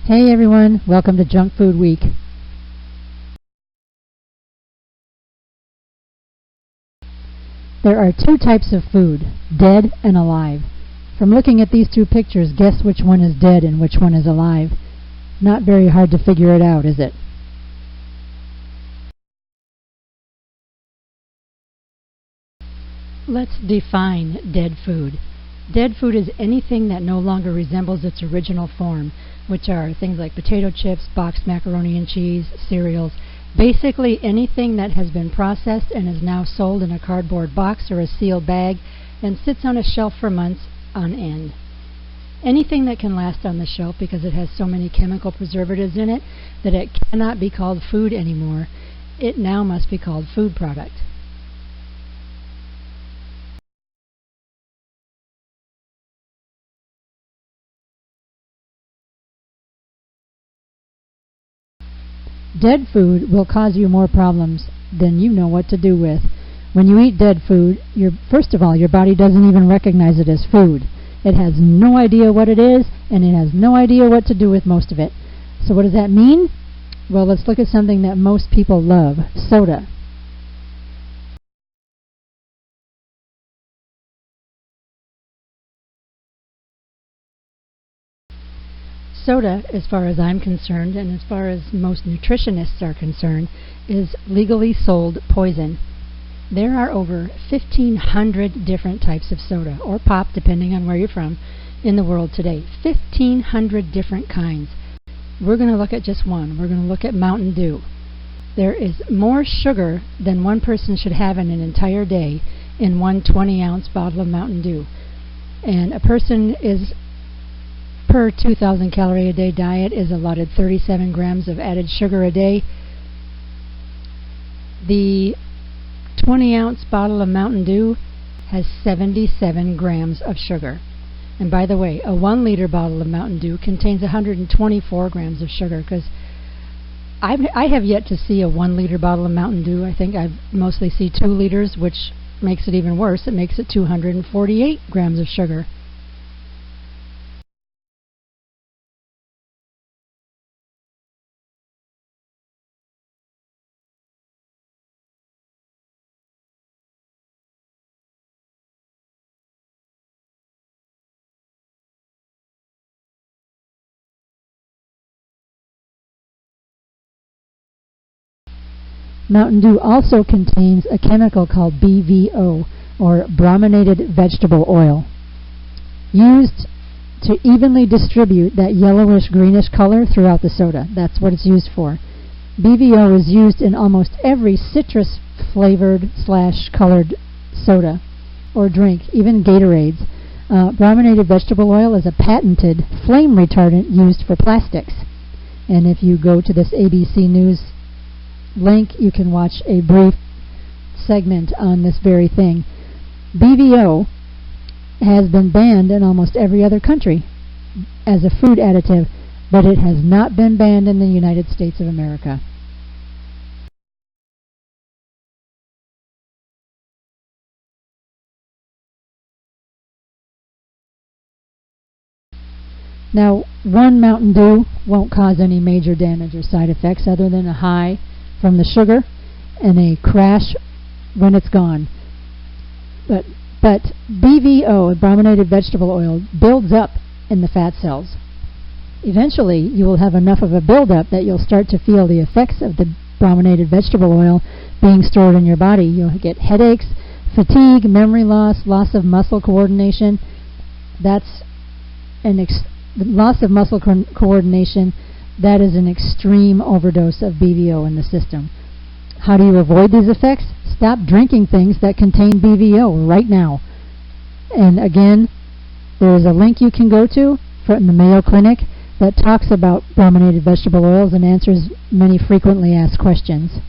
Hey everyone, welcome to Junk Food Week. There are two types of food, dead and alive. From looking at these two pictures, guess which one is dead and which one is alive. Not very hard to figure it out, is it? Let's define dead food. Dead food is anything that no longer resembles its original form, which are things like potato chips, boxed macaroni and cheese, cereals, basically anything that has been processed and is now sold in a cardboard box or a sealed bag and sits on a shelf for months on end. Anything that can last on the shelf because it has so many chemical preservatives in it that it cannot be called food anymore, it now must be called food product. Dead food will cause you more problems than you know what to do with. When you eat dead food, first of all, your body doesn't even recognize it as food. It has no idea what it is, and it has no idea what to do with most of it. So what does that mean? Well, let's look at something that most people love, soda. Soda, as far as I'm concerned, and as far as most nutritionists are concerned, is legally sold poison. There are over 1,500 different types of soda, or pop, depending on where you're from, in the world today. 1,500 different kinds. We're going to look at just one. We're going to look at Mountain Dew. There is more sugar than one person should have in an entire day in one 20-ounce bottle of Mountain Dew. And a person is, per 2,000 calorie a day diet, is allotted 37 grams of added sugar a day. The 20-ounce bottle of Mountain Dew has 77 grams of sugar. And by the way, a 1-liter bottle of Mountain Dew contains 124 grams of sugar, because I have yet to see a 1-liter bottle of Mountain Dew. I think I mostly see 2 liters, which makes it even worse. It makes it 248 grams of sugar. Mountain Dew also contains a chemical called BVO, or brominated vegetable oil, used to evenly distribute that yellowish-greenish color throughout the soda. That's what it's used for. BVO is used in almost every citrus-flavored/colored soda or drink, even Gatorades. Brominated vegetable oil is a patented flame retardant used for plastics. And if you go to this ABC News link, you can watch a brief segment on this very thing. BVO has been banned in almost every other country as a food additive, but it has not been banned in the United States of America. Now, one Mountain Dew won't cause any major damage or side effects other than a high from the sugar and a crash when it's gone. But BVO, brominated vegetable oil, builds up in the fat cells. Eventually, you will have enough of a buildup that you'll start to feel the effects of the brominated vegetable oil being stored in your body. You'll get headaches, fatigue, memory loss, loss of muscle coordination. That's the loss of muscle coordination. That is an extreme overdose of BVO in the system. How do you avoid these effects? Stop drinking things that contain BVO right now. And again, there is a link you can go to from the Mayo Clinic that talks about brominated vegetable oils and answers many frequently asked questions.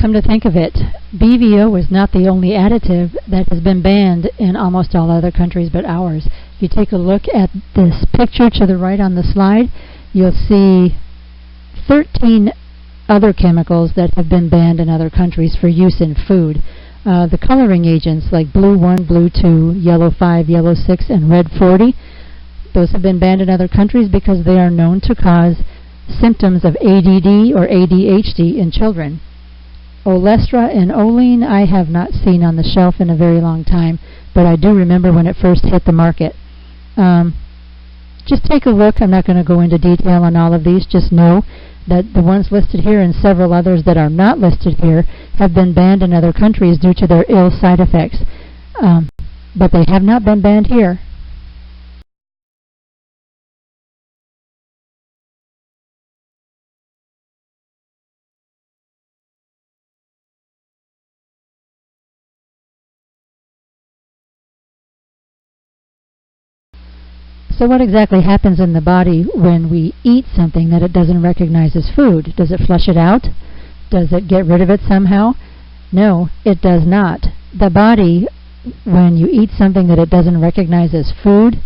Come to think of it, BVO is not the only additive that has been banned in almost all other countries but ours. If you take a look at this picture to the right on the slide, you'll see 13 other chemicals that have been banned in other countries for use in food. The coloring agents like blue 1, blue 2, yellow 5, yellow 6, and red 40, those have been banned in other countries because they are known to cause symptoms of ADD or ADHD in children. Olestra and Olean I have not seen on the shelf in a very long time, but I do remember when it first hit the market. Just take a look. I'm not going to go into detail on all of these. Just know that the ones listed here and several others that are not listed here have been banned in other countries due to their ill side effects. But they have not been banned here. So what exactly happens in the body when we eat something that it doesn't recognize as food? Does it flush it out? Does it get rid of it somehow? No, it does not. The body, when you eat something that it doesn't recognize as food,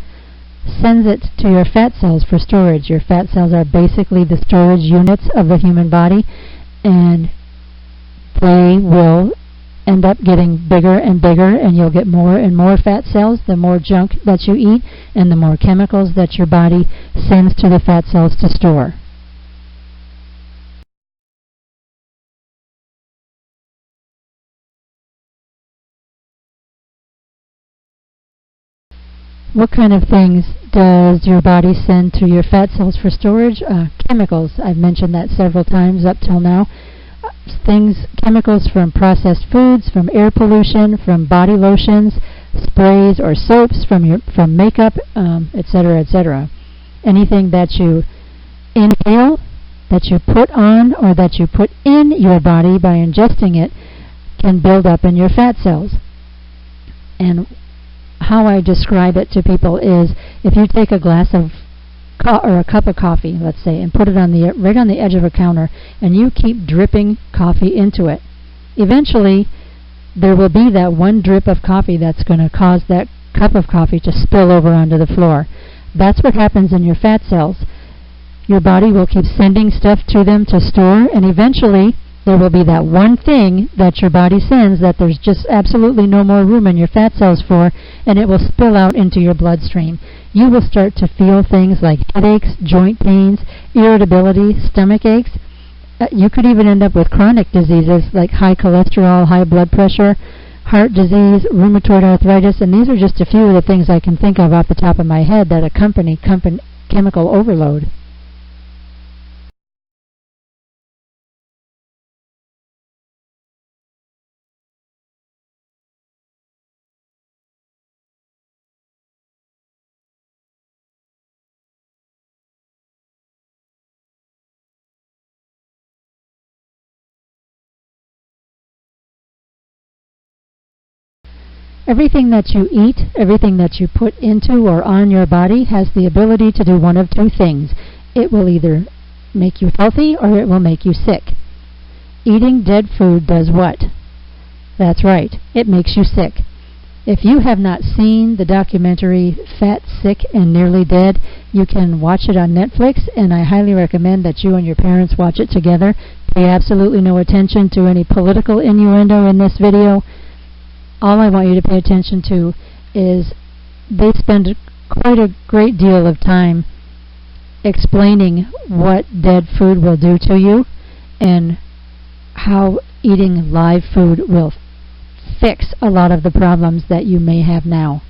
sends it to your fat cells for storage. Your fat cells are basically the storage units of the human body, and they will end up getting bigger and bigger, and you'll get more and more fat cells the more junk that you eat and the more chemicals that your body sends to the fat cells to store. What kind of things does your body send to your fat cells for storage? Chemicals. I've mentioned that several times up till now. Chemicals from processed foods, from air pollution, from body lotions, sprays or soaps, from makeup, etc., etc. Anything that you inhale, that you put on, or that you put in your body by ingesting it can build up in your fat cells. And how I describe it to people is, if you take a glass of or a cup of coffee, let's say, and put it on right on the edge of a counter, and you keep dripping coffee into it, eventually there will be that one drip of coffee that's going to cause that cup of coffee to spill over onto the floor. That's what happens in your fat cells. Your body will keep sending stuff to them to store, and eventually there will be that one thing that your body sends that there's just absolutely no more room in your fat cells for, and it will spill out into your bloodstream. You will start to feel things like headaches, joint pains, irritability, stomach aches. You could even end up with chronic diseases like high cholesterol, high blood pressure, heart disease, rheumatoid arthritis, and these are just a few of the things I can think of off the top of my head that accompany chemical overload. Everything that you eat, everything that you put into or on your body has the ability to do one of two things. It will either make you healthy or it will make you sick. Eating dead food does what? That's right, it makes you sick. If you have not seen the documentary Fat, Sick, and Nearly Dead, you can watch it on Netflix, and I highly recommend that you and your parents watch it together. Pay absolutely no attention to any political innuendo in this video. All I want you to pay attention to is they spend quite a great deal of time explaining what dead food will do to you and how eating live food will fix a lot of the problems that you may have now.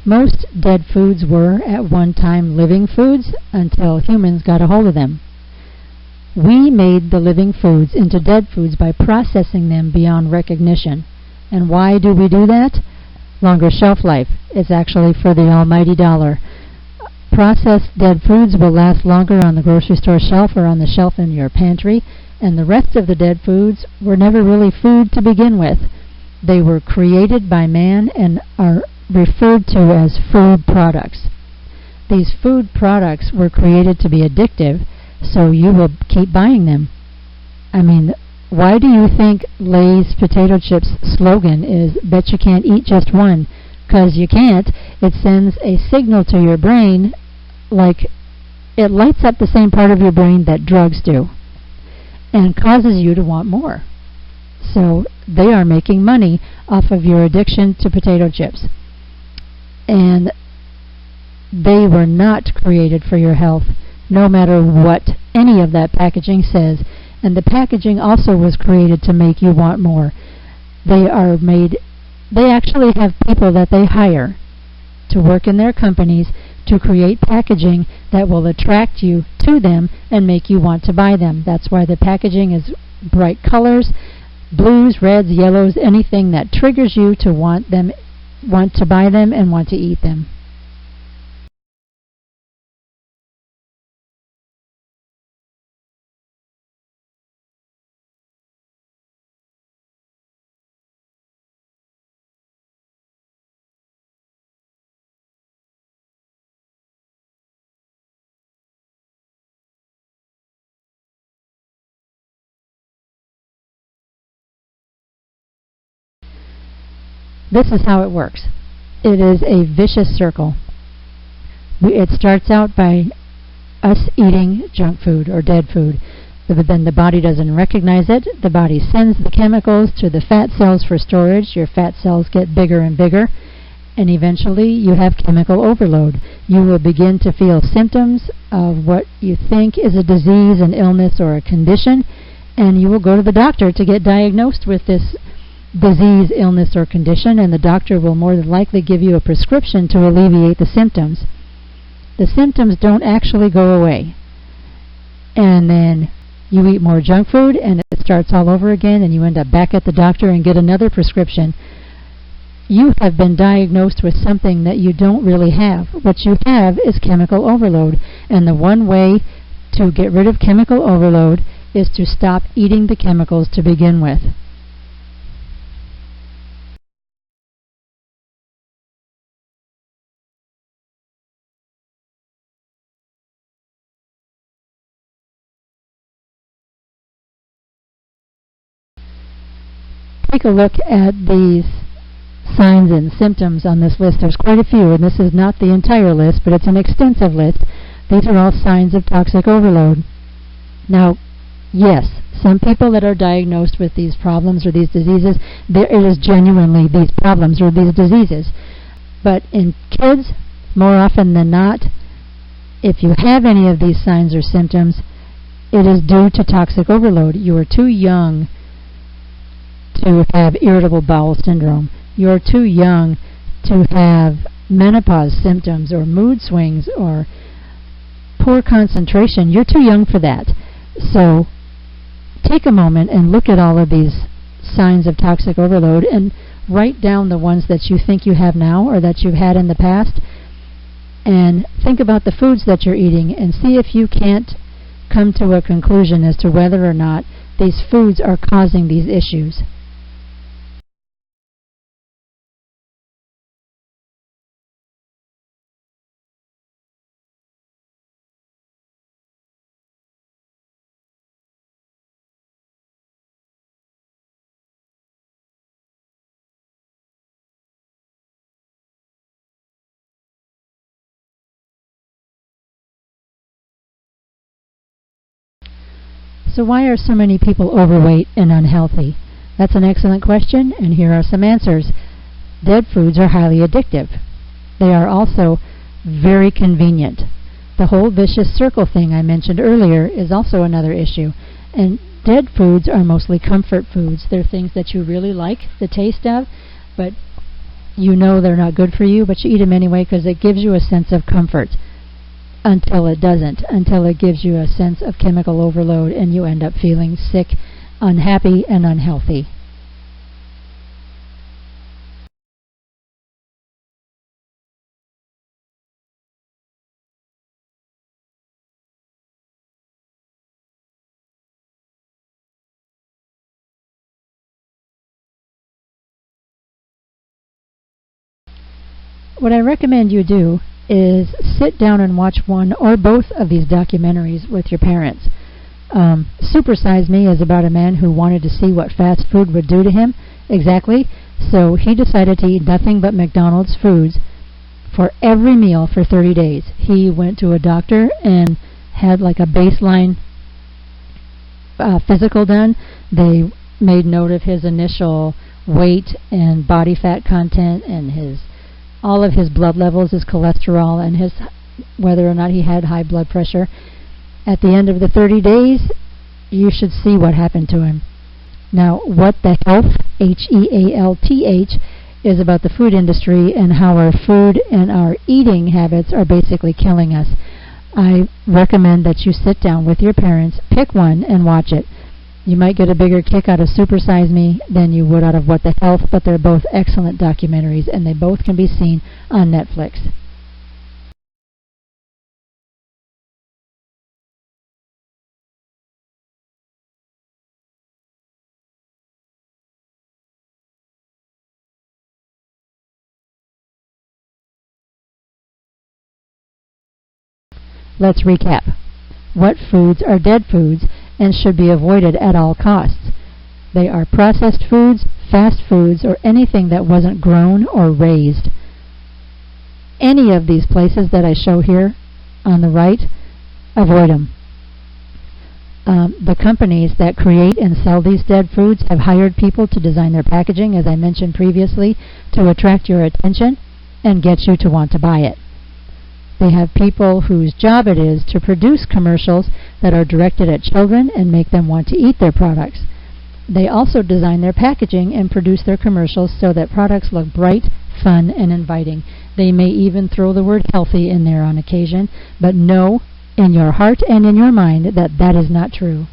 Most dead foods were at one time living foods until humans got a hold of them. We made the living foods into dead foods by processing them beyond recognition. And why do we do that? Longer shelf life. It's actually for the almighty dollar. Processed dead foods will last longer on the grocery store shelf or on the shelf in your pantry, and the rest of the dead foods were never really food to begin with. They were created by man and are referred to as food products. These food products were created to be addictive, so you will keep buying them. I mean, Why do you think Lay's potato chips slogan is "Bet you can't eat just one"? 'Cause you can't. It sends a signal to your brain, like it lights up the same part of your brain that drugs do, and causes you to want more. So they are making money off of your addiction to potato chips. And they were not created for your health, no matter what any of that packaging says. And the packaging also was created to make you want more. They actually have people that they hire to work in their companies to create packaging that will attract you to them and make you want to buy them. That's why the packaging is bright colors, blues, reds, yellows, anything that triggers you to want to buy them and want to eat them. This is how it works. It is a vicious circle. It starts out by us eating junk food or dead food. But then the body doesn't recognize it. The body sends the chemicals to the fat cells for storage. Your fat cells get bigger and bigger. And eventually you have chemical overload. You will begin to feel symptoms of what you think is a disease, an illness, or a condition. And you will go to the doctor to get diagnosed with this disease, illness, or condition, and the doctor will more than likely give you a prescription to alleviate the symptoms. The symptoms don't actually go away. And then you eat more junk food, and it starts all over again, and you end up back at the doctor and get another prescription. You have been diagnosed with something that you don't really have. What you have is chemical overload, and the one way to get rid of chemical overload is to stop eating the chemicals to begin with. Take a look at these signs and symptoms on this list. There's quite a few, and this is not the entire list, but it's an extensive list. These are all signs of toxic overload. Now, yes, some people that are diagnosed with these problems or these diseases, it is genuinely these problems or these diseases. But in kids, more often than not, if you have any of these signs or symptoms, it is due to toxic overload. You are too young to have irritable bowel syndrome. You're too young to have menopause symptoms or mood swings or poor concentration. You're too young for that. So take a moment and look at all of these signs of toxic overload and write down the ones that you think you have now or that you've had in the past, and think about the foods that you're eating and see if you can't come to a conclusion as to whether or not these foods are causing these issues. So why are so many people overweight and unhealthy? That's an excellent question, and here are some answers. Dead foods are highly addictive. They are also very convenient. The whole vicious circle thing I mentioned earlier is also another issue. And dead foods are mostly comfort foods. They're things that you really like the taste of, but you know they're not good for you, but you eat them anyway because it gives you a sense of comfort. Until it doesn't, until it gives you a sense of chemical overload and you end up feeling sick, unhappy, and unhealthy. What I recommend you do is sit down and watch one or both of these documentaries with your parents. Super Size Me is about a man who wanted to see what fast food would do to him. Exactly. So he decided to eat nothing but McDonald's foods for every meal for 30 days. He went to a doctor and had like a baseline physical done. They made note of his initial weight and body fat content and all of his blood levels, his cholesterol, and whether or not he had high blood pressure. At the end of the 30 days, you should see what happened to him. Now, What the Health, H-E-A-L-T-H, is about the food industry and how our food and our eating habits are basically killing us. I recommend that you sit down with your parents, pick one, and watch it. You might get a bigger kick out of Super Size Me than you would out of What the Health, but they're both excellent documentaries, and they both can be seen on Netflix. Let's recap. What foods are dead foods and should be avoided at all costs? They are processed foods, fast foods, or anything that wasn't grown or raised. Any of these places that I show here on the right, avoid them. The companies that create and sell these dead foods have hired people to design their packaging, as I mentioned previously, to attract your attention and get you to want to buy it. They have people whose job it is to produce commercials that are directed at children and make them want to eat their products. They also design their packaging and produce their commercials so that products look bright, fun, and inviting. They may even throw the word healthy in there on occasion, but know in your heart and in your mind that that is not true.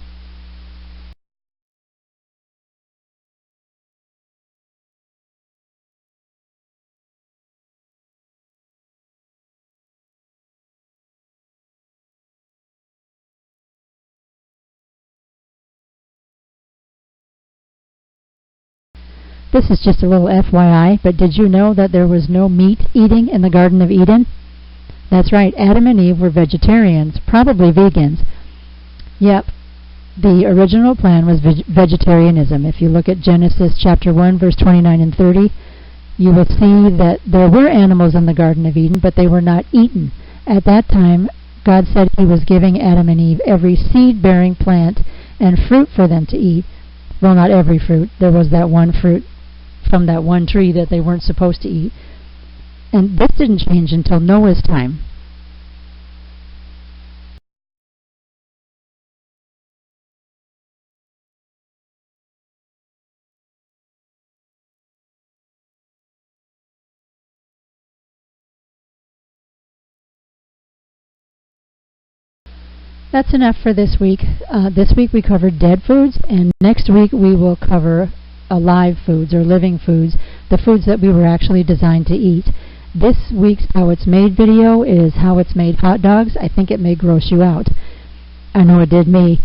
This is just a little FYI, but did you know that there was no meat eating in the Garden of Eden? That's right, Adam and Eve were vegetarians, probably vegans. Yep, the original plan was vegetarianism. If you look at Genesis chapter 1, verse 29 and 30, you will see that there were animals in the Garden of Eden, but they were not eaten. At that time, God said He was giving Adam and Eve every seed-bearing plant and fruit for them to eat. Well, not every fruit. There was that one fruit from that one tree that they weren't supposed to eat. And this didn't change until Noah's time. That's enough for this week. This week we covered dead foods, and next week we will cover alive foods or living foods, the foods that we were actually designed to eat. This week's How It's Made video is how it's made hot dogs. I think it may gross you out. I know it did me.